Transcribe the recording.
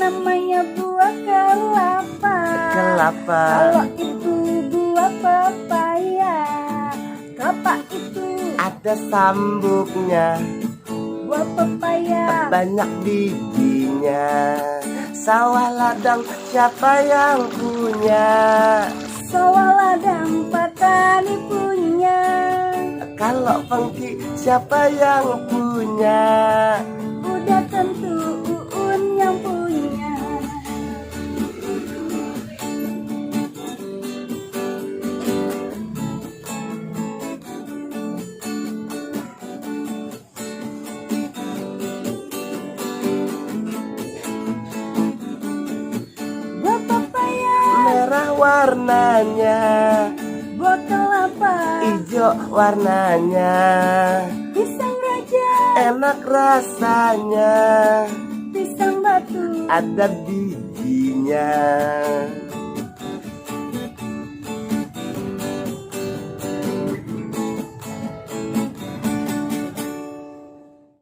namanya buah kelapa. Kelapa. Kalau itu buah pepaya. Kelapa itu Ada sambuknya, buah pepaya. banyak bijinya. Sawah ladang siapa yang punya? Sawah ladang petani punya. Kalau pengki siapa yang punya? Udah tentu Uun yang punya. Buah pepaya Merah warnanya, buah kelapa, hijau warnanya, pisang raja, enak rasanya, pisang batu, ada bijinya.